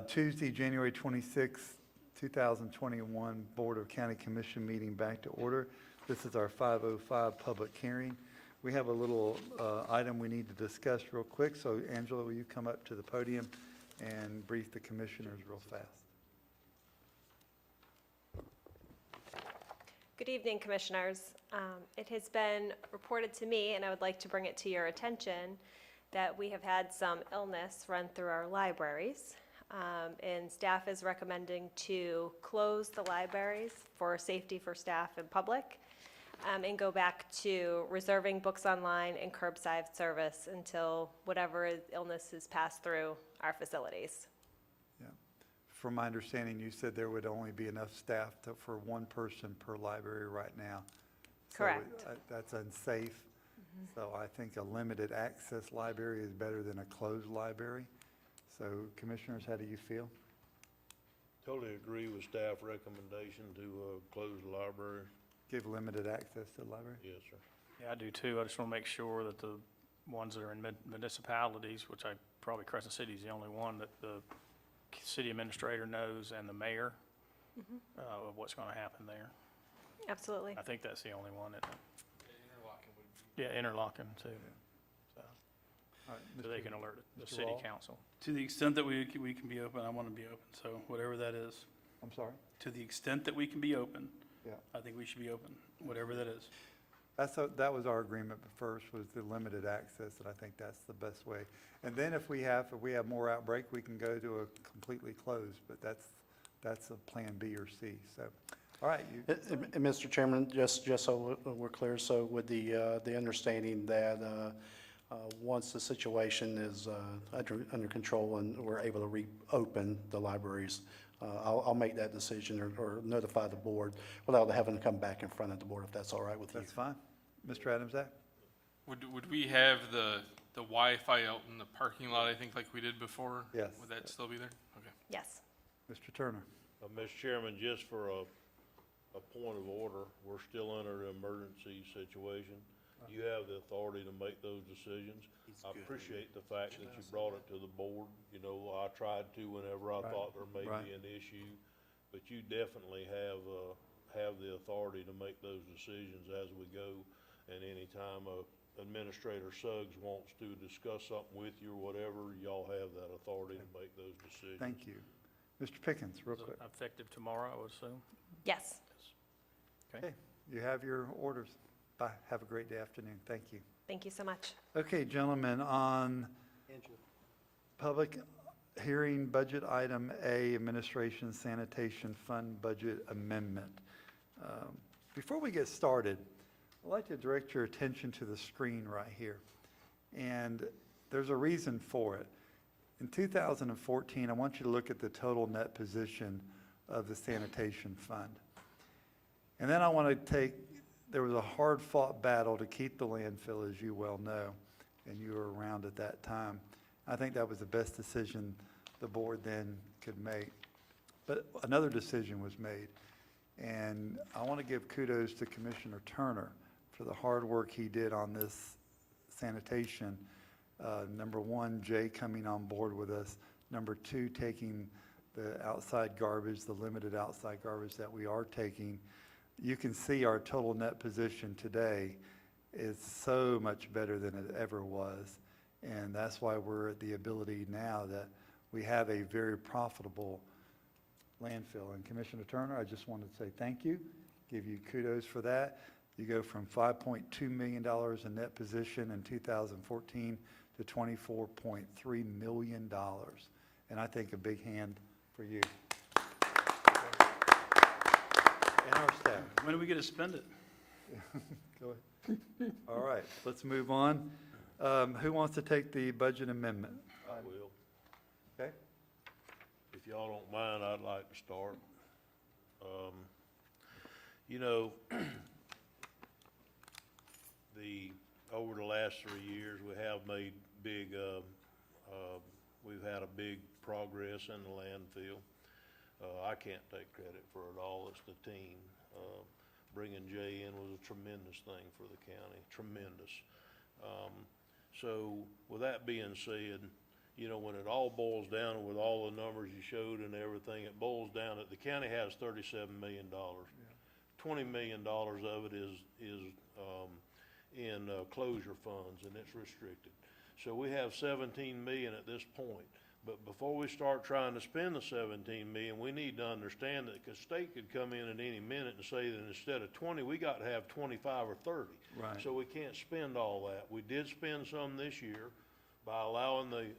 Tuesday, January 26th, 2021 Board of County Commission meeting back to order. This is our 5:05 public hearing. We have a little item we need to discuss real quick. So Angela, will you come up to the podium and brief the commissioners real fast? Good evening, Commissioners. It has been reported to me, and I would like to bring it to your attention, that we have had some illness run through our libraries. And staff is recommending to close the libraries for safety for staff and public, and go back to reserving books online and curbside service until whatever illness is passed through our facilities. Yeah. From my understanding, you said there would only be enough staff for one person per library right now. Correct. So that's unsafe. So I think a limited access library is better than a closed library. So commissioners, how do you feel? Totally agree with staff recommendation to close the library. Give limited access to the library? Yes, sir. Yeah, I do too. I just want to make sure that the ones that are in municipalities, which probably Crescent City is the only one, that the city administrator knows and the mayor of what's going to happen there. Absolutely. I think that's the only one. Yeah, interlocking too. So, All right, so they can alert the Mr. city Wall? council. To the extent that we can be open, I want to be open, so whatever that is. I'm sorry? To the extent that we can be open, Yeah. I think we should be open, whatever that is. That was our agreement first, was the limited access, and I think that's the best way. And then if we have more outbreak, we can go to a completely closed, but that's a plan B or C, so. All right. And Mr. Chairman, just so we're clear, so with the understanding that once the situation is under control and we're able to reopen the libraries, I'll make that decision or notify the board without having to come back in front of the board, if that's all right with you. That's fine. Mr. Adams-Ack? Would we have the Wi-Fi out in the parking lot, I think, like we did before? Yes. Would that still be there? Okay. Yes. Mr. Turner? Mr. Chairman, just for a point of order, we're still under an emergency situation. You have the authority to make those decisions. I appreciate the fact that you brought it to the board. You know, I tried to whenever I thought there may be an issue, but you definitely have the authority to make those decisions as we go. And anytime Administrator Suggs wants to discuss something with you or whatever, y'all have that authority to make those decisions. Thank you. Mr. Pickens, real quick. Effective tomorrow, I would assume. Yes. Okay, you have your orders. Bye. Have a great afternoon. Thank you. Thank you so much. Okay, gentlemen, on public hearing budget item A, Administration Sanitation Fund Budget Amendment. Before we get started, I'd like to direct your attention to the screen right here. And there's a reason for it. In 2014, I want you to look at the total net position of the sanitation fund. And then I want to there was a hard-fought battle to keep the landfill, as you well know, and you were around at that time. I think that was the best decision the board then could make. But another decision was made, and I want to give kudos to Commissioner Turner for the hard work he did on this sanitation. Number one, Jay coming on board with us. Number two, taking the outside garbage, the limited outside garbage that we are taking. You can see our total net position today is so much better than it ever was. And that's why we're at the ability now that we have a very profitable landfill. And Commissioner Turner, I just wanted to say thank you, give you kudos for that. You go from $5.2 million in net position in 2014 to $24.3 million. And I think a big hand for you. And our staff. When do we get to spend it? Go ahead. All right, let's move on. Who wants to take the budget amendment? I will. Okay. If y'all don't mind, I'd like to start. You know, over the last 3 years, we have made we've had a big progress in the landfill. I can't take credit for it all. It's the team. Bringing Jay in was a tremendous thing for the county, tremendous. So with that being said, you know, when it all boils down with all the numbers you showed and everything, it boils down that the county has $37 million. $20 million of it is in closure funds, and it's restricted. So we have 17 million at this point. But before we start trying to spend the 17 million, we need to understand that the state could come in at any minute and say that instead of 20, we got to have 25 or 30. Right. So we can't spend all that. We did spend some this year by allowing the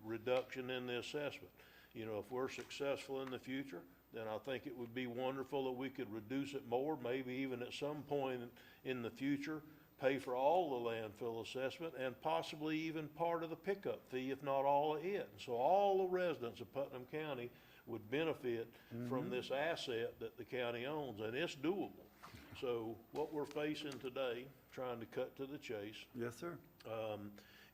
reduction in the assessment. You know, if we're successful in the future, then I think it would be wonderful that we could reduce it more, maybe even at some point in the future, pay for all the landfill assessment and possibly even part of the pickup fee, if not all of it. And so all the residents of Putnam County would benefit from this asset that the county owns, and it's doable. So what we're facing today, trying to cut to the chase, Yes, sir.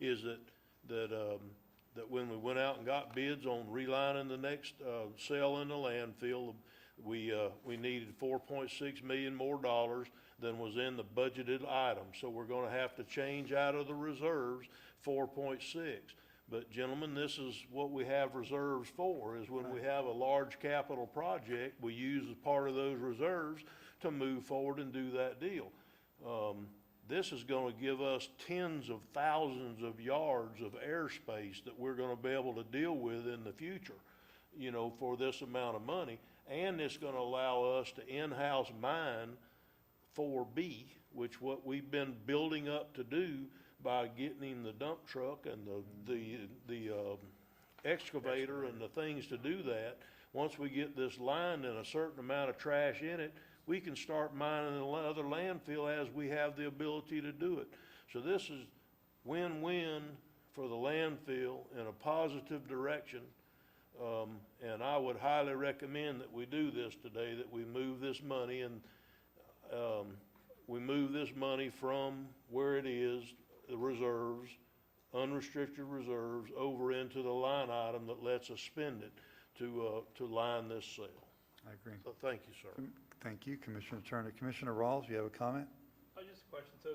is that when we went out and got bids on relining the next cell in the landfill, we needed 4.6 million more dollars than was in the budgeted item. So we're gonna have to change out of the reserves 4.6. But gentlemen, this is what we have reserves for, is when we have a large capital project, we use as part of those reserves to move forward and do that deal. This is gonna give us tens of thousands of yards of airspace that we're gonna be able to deal with in the future, you know, for this amount of money. And it's gonna allow us to in-house mine 4B, which what we've been building up to do by getting the dump truck and the excavator and the things to do that. Once we get this line and a certain amount of trash in it, we can start mining another landfill as we have the ability to do it. So this is win-win for the landfill in a positive direction. And I would highly recommend that we do this today, that we move this money and we move this money from where it is, the reserves, unrestricted reserves, over into the line item that lets us spend it to line this sale. I agree. So thank you, sir. Thank you, Commissioner Turner. Commissioner Rawls, you have a comment? Just a question, so,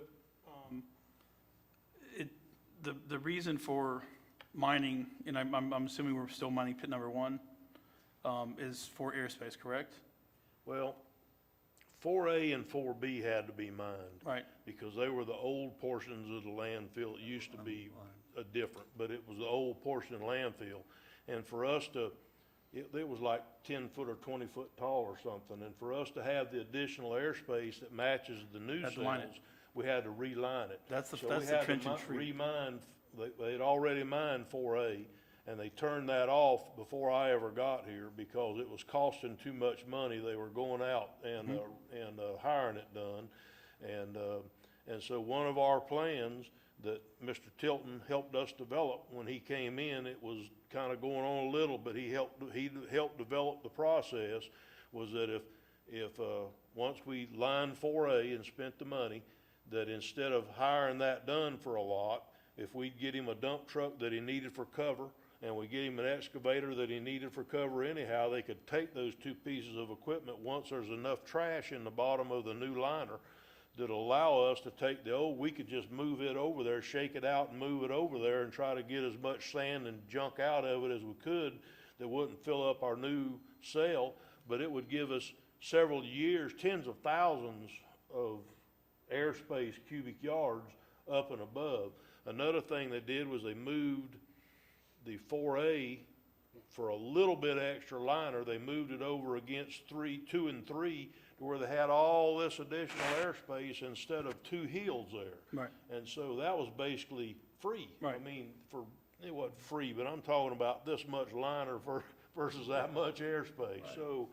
the reason for mining, and I'm assuming we're still mining pit number 1, is for airspace, correct? Well, 4A and 4B had to be mined. Right. Because they were the old portions of the landfill. It used to be different, but it was the old portion of the landfill. And for us to, it was like 10 foot or 20 foot tall or something. And for us to have the additional airspace that matches the new Had to line cells, it. we had to reline it. That's the So we trench had to and treat. remine, they'd already mined 4A, and they turned that off before I ever got here because it was costing too much money. They were going out and hiring it done. And so one of our plans that Mr. Tilton helped us develop when he came in, it was kind of going on a little, but he helped develop the process, was that if once we lined 4A and spent the money, that instead of hiring that done for a lot, if we'd get him a dump truck that he needed for cover, and we get him an excavator that he needed for cover anyhow, they could take those two pieces of equipment once there's enough trash in the bottom of the new liner that allow us to take the old, we could just move it over there, shake it out and move it over there and try to get as much sand and junk out of it as we could that wouldn't fill up our new cell, but it would give us several years, tens of thousands of airspace cubic yards up and above. Another thing they did was they moved the 4A for a little bit extra liner. They moved it over against 2 and 3 to where they had all this additional airspace instead of 2 hills there. Right. And so that was basically free. Right. I mean, it wasn't free, but I'm talking about this much liner versus that much airspace. Right. So,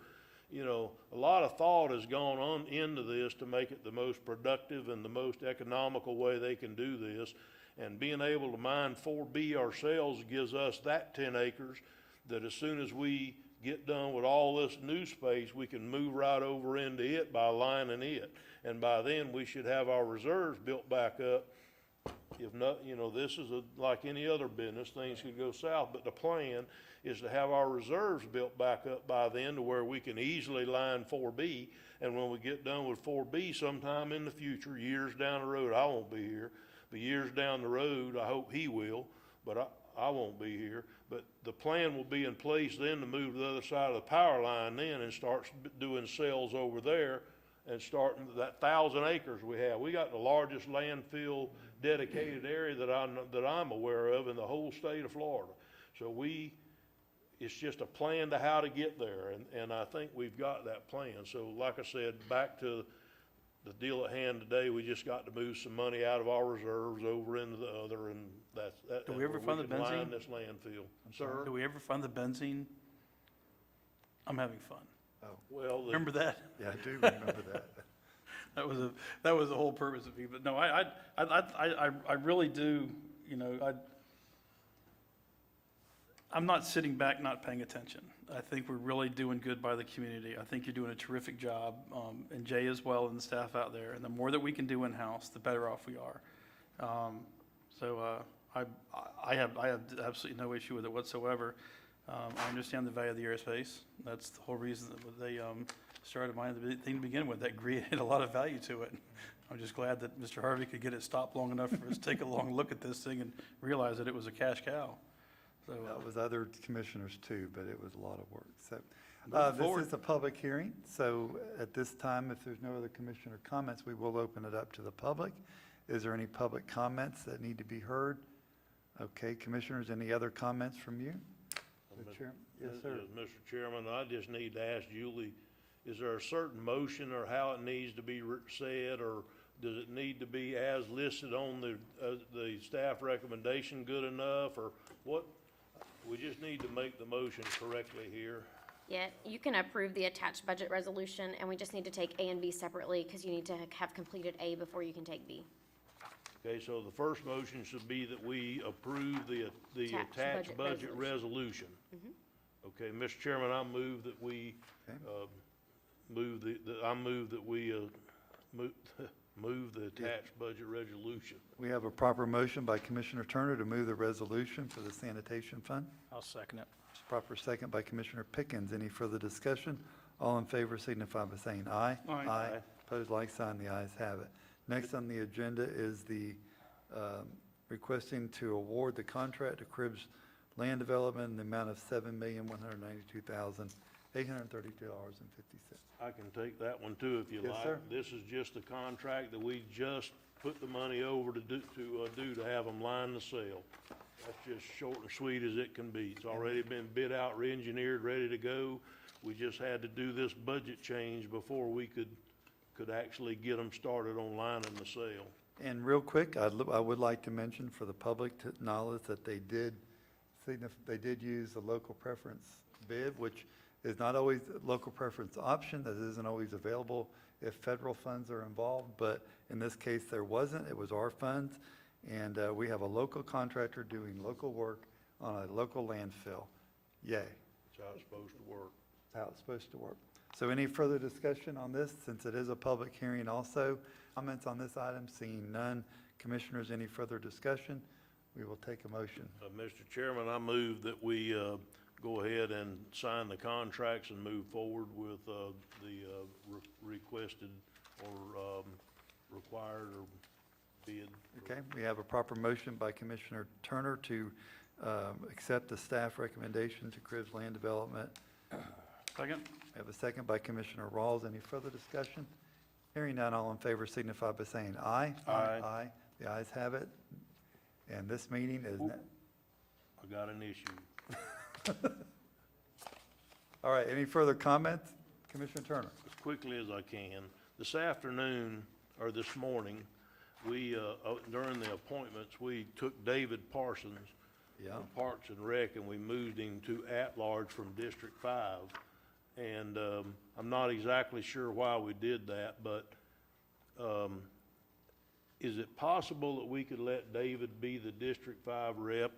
you know, a lot of thought has gone on into this to make it the most productive and the most economical way they can do this. And being able to mine 4B ourselves gives us that 10 acres that as soon as we get done with all this new space, we can move right over into it by lining it. And by then, we should have our reserves built back up. If not, you know, this is like any other business, things could go south, but the plan is to have our reserves built back up by then to where we can easily line 4B. And when we get done with 4B sometime in the future, years down the road, I won't be here, but years down the road, I hope he will, but I won't be here, but the plan will be in place then to move to the other side of the power line then and start doing cells over there and starting that 1,000 acres we have. We got the largest landfill dedicated area that I'm aware of in the whole state of Florida. So it's just a plan to how to get there, and I think we've got that plan. So like I said, back to the deal at hand today, we just got to move some money out of our reserves over into the other, and that. Do we ever fund the can line benzene? this landfill. Sir? Do we ever fund the benzene? I'm having fun. Well, Remember that? Yeah, I do remember that. That was the whole purpose of it. But no, I really do, you know, I'm not sitting back not paying attention. I think we're really doing good by the community. I think you're doing a terrific job, and Jay as well, and the staff out there. And the more that we can do in-house, the better off we are. I have absolutely no issue with it whatsoever. I understand the value of the airspace. That's the whole reason that they started mining the thing to begin with. That created a lot of value to it. I'm just glad that Mr. Harvey could get it stopped long enough for us to take a long look at this thing and realize that it was a cash cow. So, That was other commissioners too, but it was a lot of work. So, Moving forward. this is a public hearing, so at this time, if there's no other commissioner comments, we will open it up to the public. Is there any public comments that need to be heard? Okay, commissioners, any other comments from you? The chair- Yes, sir. Mr. Chairman, I just need to ask Julie, is there a certain motion or how it needs to be said, or does it need to be as listed on the staff recommendation good enough, or what? We just need to make the motion correctly here. Yeah, you can approve the attached budget resolution, and we just need to take A and B separately, because you need to have completed A before you can take B. Okay, so the first motion should be that we approve the Attached attached budget budget resolution. Okay, Mr. Chairman, I move that we, Okay. move that we, move the attached budget resolution. We have a proper motion by Commissioner Turner to move the resolution for the sanitation fund. I'll second it. Proper second by Commissioner Pickens. Any further discussion? All in favor signify by saying aye. Aye. Aye. Opposed, like sign. The ayes have it. Next on the agenda is the requesting to award the contract to Cribbs Land Development in the amount of $7,192,832.50. I can take that one too if you Yes, like. sir. This is just a contract that we just put the money over to have them line the sale. That's just short and sweet as it can be. It's already been bid out, re-engineered, ready to go. We just had to do this budget change before we could actually get them started on lining the sale. And real quick, I would like to mention for the public to knowledge that they did use a local preference bid, which is not always a local preference option, that isn't always available if federal funds are involved, but in this case, there wasn't. It was our funds, and we have a local contractor doing local work on a local landfill. Yay. That's how it's supposed to work. How it's supposed to work. So any further discussion on this, since it is a public hearing also? Comments on this item? Seeing none. Commissioners, any further discussion? We will take a motion. Mr. Chairman, I move that we go ahead and sign the contracts and move forward with the requested or required or bid. Okay, we have a proper motion by Commissioner Turner to accept the staff recommendation to Cribbs Land Development. Second? We have a second by Commissioner Rawls. Any further discussion? Hearing none, all in favor signify by saying aye. Aye. Aye. The ayes have it. And this meeting is, I got an issue. all right, any further comments? Commissioner Turner? As quickly as I can. This afternoon, or this morning, we, during the appointments, we took David Parsons Yeah. from Parks and Rec, and we moved him to at-large from District 5. And I'm not exactly sure why we did that, but is it possible that we could let David be the District 5 rep?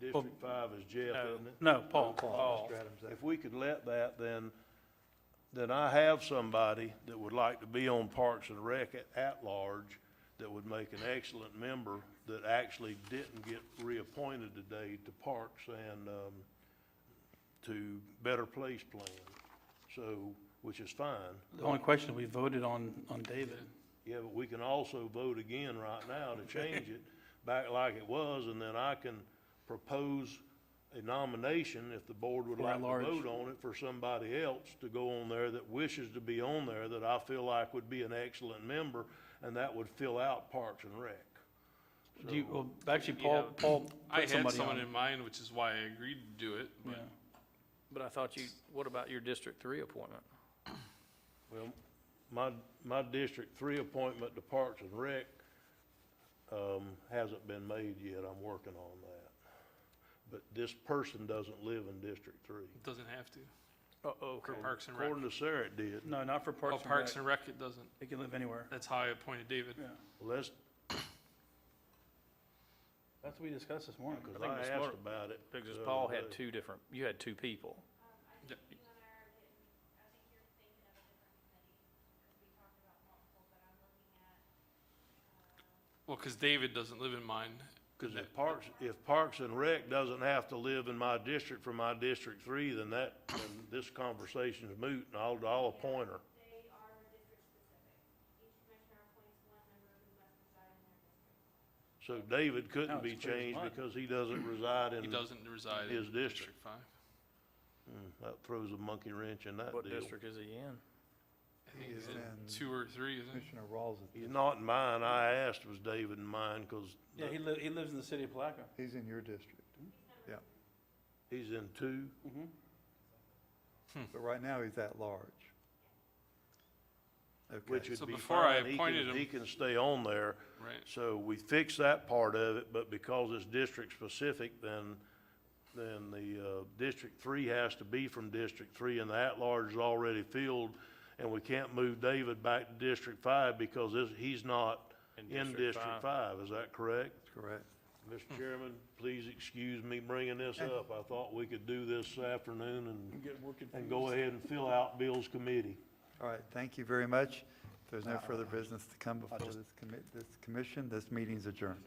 District 5 is Jeff, isn't it? No, Paul. Mr. Adams, If we could let that, then I have somebody that would like to be on Parks and Rec at large that would make an excellent member that actually didn't get reappointed today to Parks and to Better Place Plan. So, which is fine. The only question, we voted on David. Yeah, but we can also vote again right now to change it back like it was, and then I can propose a nomination, if the board would For like to at-large. vote on it, for somebody else to go on there that wishes to be on there, that I feel like would be an excellent member, and that would fill out Parks and Rec. Do you, well, actually, Yeah. Paul I put had somebody someone on. in mind, which is why I agreed to do it, Yeah. but But I thought what about your District 3 appointment? Well, my District 3 appointment to Parks and Rec, hasn't been made yet. I'm working on that. But this person doesn't live in District 3. it doesn't have to, Oh, for Parks and Rec. According to Sarah, it did. No, not for Oh, Parks and Parks Rec. and Rec, it doesn't. It can live anywhere. That's how I appointed David. Yeah. Well, that's, That's what we discussed this morning. because I think I Ms. asked Miller- about it. Because the Paul other had day. you had two people. Yeah. Well, because David doesn't live in mine. Because if Parks and Rec doesn't have to live in my district for my District 3, then then this conversation is moot, and I'll appoint her. They are district specific. Each commissioner appoints one member who must reside in their district. So David No, couldn't it's be clear as changed mud. because he doesn't reside in. He doesn't reside his in district. District 5. That throws a monkey wrench in that What deal. district is he in? I think He's he's in in 2 or 3, isn't he? Commissioner Rawls, He's not in mine. I asked, was David in mine, because Yeah, he lives in the city of Palaca. he's in your district. Yeah, he's in 2. but right now he's at large. Which Okay, would So be before I fine. appointed him- He can stay on there. Right. So we fixed that part of it, but because it's district specific, then the, District 3 has to be from District 3, and the at-large is already filled, and we can't move David back to District 5 because he's not in District 5. Is that correct? correct. Mr. Chairman, please excuse me bringing this up. I thought we could do this afternoon and go ahead and fill out Bill's committee. All right, thank you very much. If there's no further business to come before this commission, this meeting's adjourned.